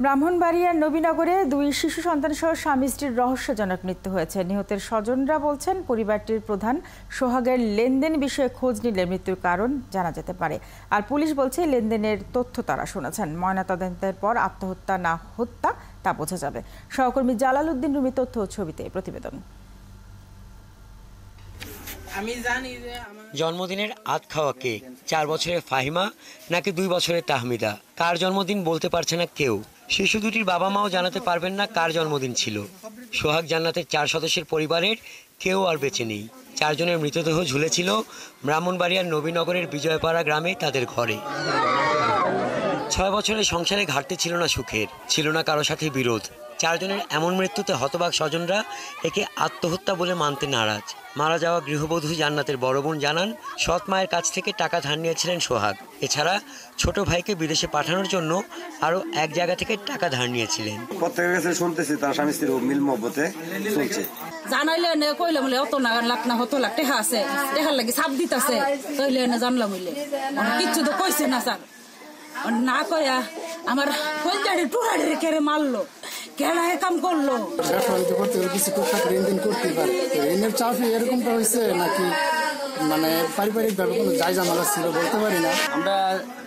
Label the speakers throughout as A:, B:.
A: ব্রাহ্মণবাড়িয়ার নবীনগরে দুই শিশু সন্তানসহ স্বামী স্ত্রীর রহস্যজনক মৃত্যু হয়েছে। নিহতের স্বজনরা বলছেন, পরিবারটির প্রধান সোহাগের লেনদেন বিষয়ে খোঁজ নিলে মৃত্যুর কারণ জানা যেতে পারে। আর পুলিশ বলছে, লেনদেনের তথ্য তারা শুনেছেন। ময়নাতদন্তের পর আত্মহত্যা না হত্যা তা বোঝা যাবে। সহকর্মী জালাল উদ্দিন রুমি তথ্য ও ছবিতে প্রতিবেদন।
B: জন্মদিনের আধ খাওয়া কেক, 4 বছরের ফাহিমা নাকি 2 বছরের তাহমিদা, কার জন্মদিন বলতে পারছে না কেউ। শিশু দুটির বাবা মাও জানাতে পারবেন না কার জন্মদিন ছিল। সোহাগ জান্নাতের 4 সদস্যের পরিবারের কেউ আর বেঁচে নেই। 4 জনের মৃতদেহ ঝুলেছিল ব্রাহ্মণবাড়িয়ার নবীনগরের বিজয়পাড়া গ্রামে তাদের ঘরে। 6 বছরের সংসারে ঘাটতি ছিল না সুখের, ছিল না কারো সাথে বিরোধ। 4 জনের এমন মৃত্যুতে হতবাক স্বজনরা একে আত্মহত্যা বলে মানতে নারাজ। মারা যাওয়া গৃহবধূ জান্নাতের বড় বোন জানান, সৎ মায়ের কাছ থেকে টাকা ধার নিয়েছিলেন সোহাগ। এছাড়া ছোট ভাইকে বিদেশে পাঠানোর জন্য আরো এক জায়গা থেকে টাকা ধার নিয়েছিলেন।
C: প্রত্যেকের কাছে শুনতেছি তার স্বামী স্ত্রীর মিল মহব্বতে চলছে।
D: জানাইলে নে কইলে বলে অত না লাখ না হতো লাখ টাকা আছে, টাকার লাগি ছাপ দিতেছে, কইলে না জানলাম হইলে কিচ্ছু তো কইছে না স্যার। না কয়া আমার কলজাড়ি টুরাড়ি কেড়ে মারলো, কেড়ায় কাম করলো।
E: কিছু লেনদেন করতে পারে, ঋণের চাপে এরকমটা হয়েছে নাকি মানে পারিবারিক ভাবে কোনো জায়গা ঝামেলা ছিল বলতে পারি না।
F: আমরা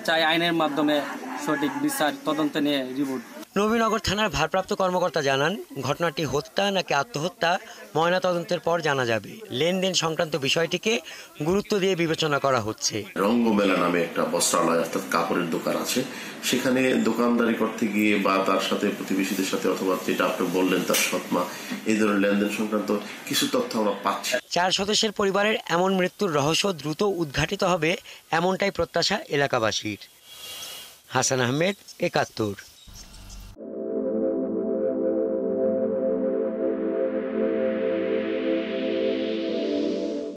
F: চাই আইনের মাধ্যমে সঠিক বিচার তদন্ত নিয়ে রিপোর্ট।
B: নবীনগর থানার ভারপ্রাপ্ত কর্মকর্তা জানান, ঘটনাটি হত্যা নাকি আত্মহত্যা ময়নাতদন্তের পর জানা যাবে। লেনদেন সংক্রান্ত বিষয়টিকে গুরুত্ব দিয়ে বিবেচনা করা হচ্ছে।
G: রঙ্গমেলা নামে একটা বস্ত্রালয় অর্থাৎ কাপড়ের দোকান আছে, সেখানে দোকানদারি করতে গিয়ে বা তার সাথে প্রতিবেশীদের সাথে অথবা যেটা আপনি বললেন তার সৎমা, এই ধরনের লেনদেন সংক্রান্ত কিছু তথ্য আমরা পাচ্ছি।
B: 4 সদস্যের পরিবারের এমন মৃত্যুর রহস্য দ্রুত উদ্ঘাটিত হবে, এমনটাই প্রত্যাশা এলাকাবাসীর। হাসান আহমেদ, 71।